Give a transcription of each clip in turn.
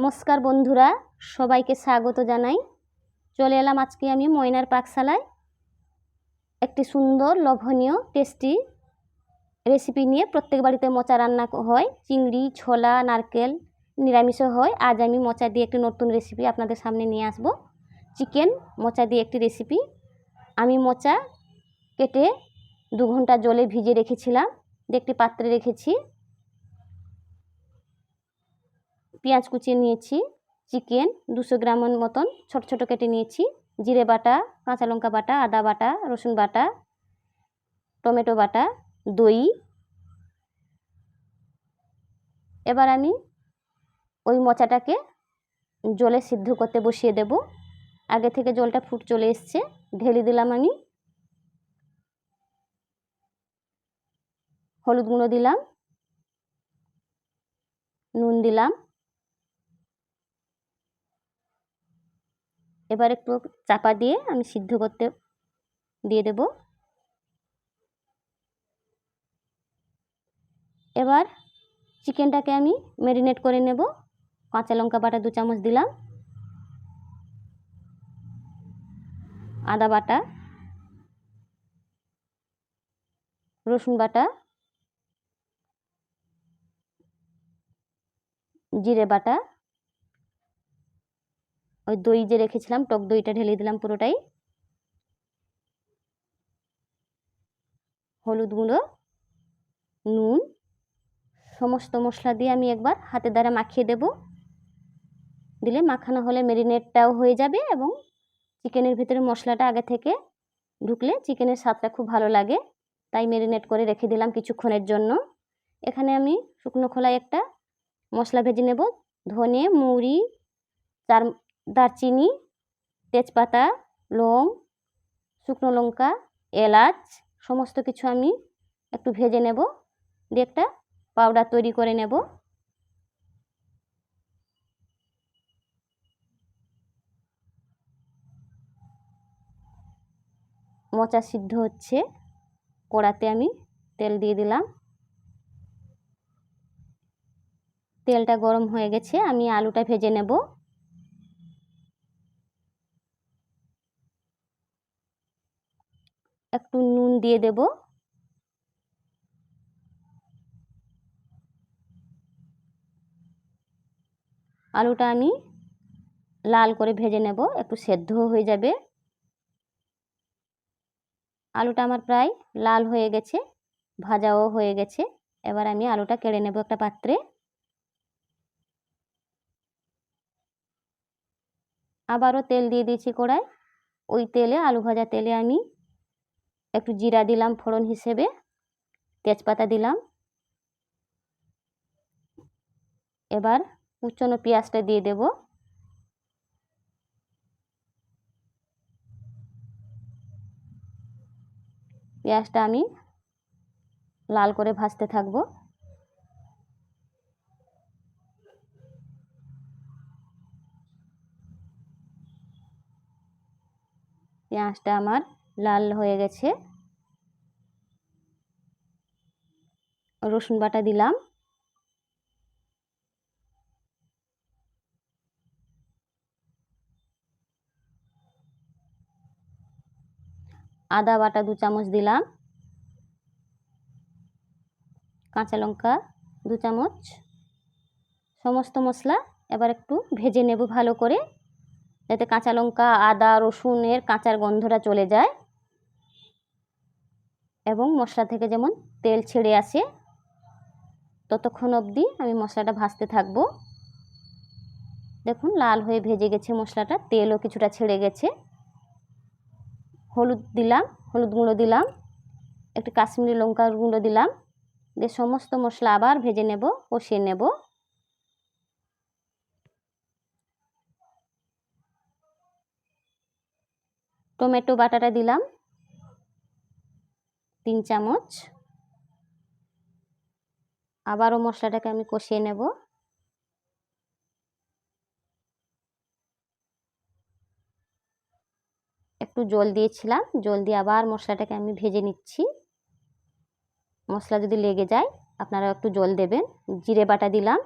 নমস্কার বন্ধুরা, সবাইকে স্বাগত জানাই। চলে এলাম আজকে আমি ময়নার পাকশালায় একটি সুন্দর লোভনীয় টেস্টি রেসিপি নিয়ে। প্রত্যেক বাড়িতে মোচা রান্না হয়, চিংড়ি, ছোলা, নারকেল, নিরামিষও হয়। আজ আমি মোচা দিয়ে একটি নতুন রেসিপি আপনাদের সামনে নিয়ে আসব। চিকেন মোচা দিয়ে একটি রেসিপি। আমি মোচা কেটে 2 ঘন্টা জলে ভিজিয়ে রেখেছিলাম, একটি পাত্রে রেখেছি। পেঁয়াজ কুচিয়ে নিয়েছি, চিকেন 200 গ্রামের মতন ছোট ছোট কেটে নিয়েছি, জিরে বাটা, কাঁচা লঙ্কা বাটা, আদা বাটা, রসুন বাটা, টমেটো বাটা, দই। এবার আমি ওই মোচাটাকে জলে সিদ্ধ করতে বসিয়ে দেব। আগে থেকে জলটা ফুট চলে এসছে, ঢেলে দিলাম আমি। হলুদ গুঁড়ো দিলাম, নুন দিলাম। এবার একটু চাপা দিয়ে আমি সিদ্ধ করতে দিয়ে দেব। এবার চিকেনটাকে আমি ম্যারিনেট করে নেব। কাঁচা লঙ্কা বাটা 2 চামচ দিলাম, আদা বাটা, রসুন বাটা, জিরে বাটা, ওই দই যে রেখেছিলাম টক দইটা ঢেলে দিলাম পুরোটাই, হলুদ গুঁড়ো, নুন। সমস্ত মশলা দিয়ে আমি একবার হাতের দ্বারা মাখিয়ে দেব। দিলে মাখানো হলে ম্যারিনেটটাও হয়ে যাবে এবং চিকেনের ভিতরে মশলাটা আগে থেকে ঢুকলে চিকেনের স্বাদটা খুব ভালো লাগে। তাই ম্যারিনেট করে রেখে দিলাম কিছুক্ষণের জন্য। এখানে আমি শুকনো খোলায় একটা মশলা ভেজে নেব। ধনে, মৌরি, দারচিনি, তেজপাতা, লং, শুকনো লঙ্কা, এলাচ সমস্ত কিছু আমি একটু ভেজে নেব, দিয়ে একটা পাউডার তৈরি করে নেব। মোচা সিদ্ধ হচ্ছে, কড়াতে আমি তেল দিয়ে দিলাম। তেলটা গরম হয়ে গেছে, আমি আলুটা ভেজে নেব। একটু নুন দিয়ে দেব। আলুটা আমি লাল করে ভেজে নেব, একটু সেদ্ধ হয়ে যাবে। আলুটা আমার প্রায় লাল হয়ে গেছে, ভাজাও হয়ে গেছে। এবার আমি আলুটা কেড়ে নেব একটা পাত্রে। আবারও তেল দিয়ে দিয়েছি কড়ায়। ওই তেলে, আলু ভাজা তেলে আমি একটু জিরা দিলাম ফোড়ন হিসেবে, তেজপাতা দিলাম। এবার কুচনো পেঁয়াজটা দিয়ে দেব। পেঁয়াজটা আমি লাল করে ভাজতে থাকব। পেঁয়াজটা আমার লাল হয়ে গেছে। রসুন বাটা দিলাম, আদা বাটা 2 চামচ দিলাম, কাঁচা লঙ্কা 2 চামচ। সমস্ত মশলা এবার একটু ভেজে নেব ভালো করে, যাতে কাঁচা লঙ্কা, আদা, রসুনের কাঁচার গন্ধটা চলে যায় এবং মশলা থেকে যেমন তেল ছেড়ে আসে, ততক্ষণ অবধি আমি মশলাটা ভাজতে থাকব। দেখুন লাল হয়ে ভেজে গেছে মশলাটা, তেলও কিছুটা ছেড়ে গেছে। হলুদ দিলাম, হলুদ গুঁড়ো দিলাম, একটু কাশ্মীরি লঙ্কার গুঁড়ো দিলাম, দিয়ে সমস্ত মশলা আবার ভেজে নেব, কষিয়ে নেব। টমেটো বাটাটা দিলাম 3 চামচ। আবারও মশলাটাকে আমি কষিয়ে নেব। একটু জল দিয়েছিলাম, জল দিয়ে আবার মশলাটাকে আমি ভেজে নিচ্ছি। মশলা যদি লেগে যায় আপনারা একটু জল দেবেন। জিরে বাটা দিলাম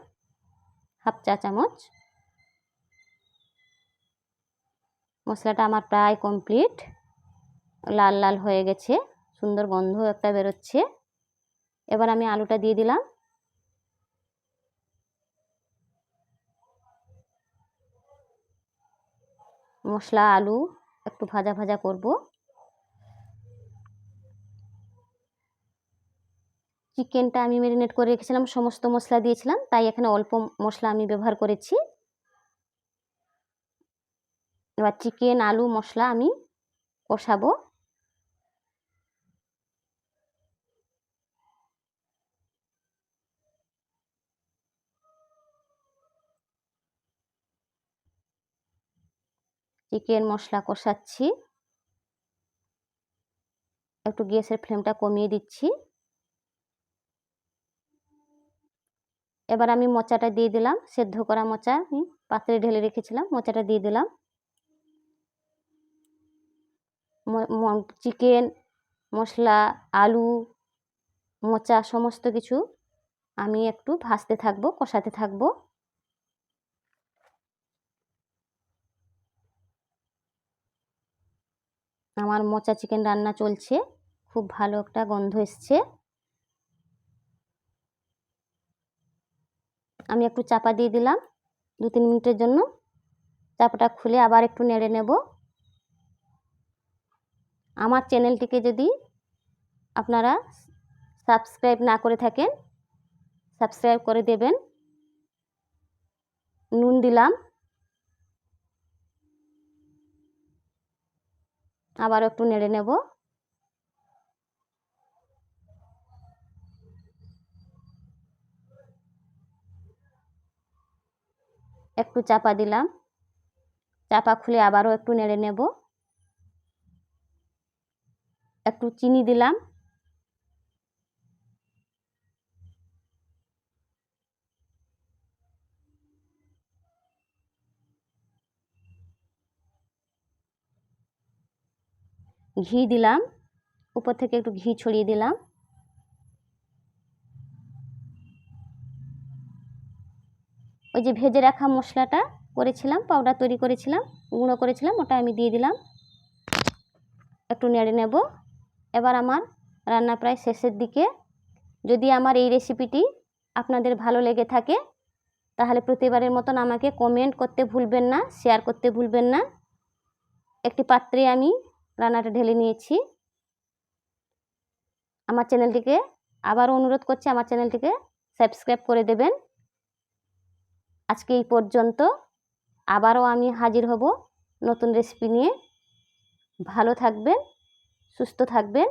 1/2 চা চামচ, মশলাটা আমার প্রায় কমপ্লিট, লাল লাল হয়ে গেছে, সুন্দর গন্ধ একটা বেরোচ্ছে। এবার আমি আলুটা দিয়ে দিলাম। মশলা আলু একটু ভাজা ভাজা করব। চিকেনটা আমি ম্যারিনেট করে রেখেছিলাম, সমস্ত মশলা দিয়েছিলাম, তাই এখানে অল্প মশলা আমি ব্যবহার করেছি। এবার চিকেন আলু মশলা আমি কষাবো। চিকেন মশলা কষাচ্ছি, একটু গ্যাসের ফ্লেমটা কমিয়ে দিচ্ছি। এবার আমি মোচাটা দিয়ে দিলাম, সেদ্ধ করা মোচা আমি পাত্রে ঢেলে রেখেছিলাম, মোচাটা দিয়ে দিলাম। চিকেন মশলা আলু মোচা সমস্ত কিছু আমি একটু ভাজতে থাকবো, কষাতে থাকবো। আমার মোচা চিকেন রান্না চলছে, খুব ভালো একটা গন্ধ এসছে। আমি একটু চাপা দিয়ে দিলাম 2-3 মিনিটের জন্য। চাপাটা খুলে আবার একটু নেড়ে নেব। আমার চ্যানেলটিকে যদি আপনারা সাবস্ক্রাইব না করে থাকেন, সাবস্ক্রাইব করে দেবেন। নুন দিলাম, আবার একটু নেড়ে নেব। একটু চাপা দিলাম, চাপা খুলে আবারও একটু নেড়ে নেব। একটু চিনি দিলাম, ঘি দিলাম, উপর থেকে একটু ঘি ছড়িয়ে দিলাম। ওই যে ভেজে রাখা মশলাটা করেছিলাম, পাউডার তৈরি করেছিলাম, গুঁড়ো করেছিলাম, ওটা আমি দিয়ে দিলাম। একটু নেড়ে নেব। এবার আমার রান্না প্রায় শেষের দিকে। যদি আমার এই রেসিপিটি আপনাদের ভালো লেগে থাকে তাহলে প্রতিবারের মতন আমাকে কমেন্ট করতে ভুলবেন না, শেয়ার করতে ভুলবেন না। একটি পাত্রে আমি রান্নাটা ঢেলে নিয়েছি। আমার চ্যানেলটিকে আবারও অনুরোধ করছি, আমার চ্যানেলটিকে সাবস্ক্রাইব করে দেবেন। আজকে এই পর্যন্ত, আবারও আমি হাজির হব নতুন রেসিপি নিয়ে। ভালো থাকবেন, সুস্থ থাকবেন।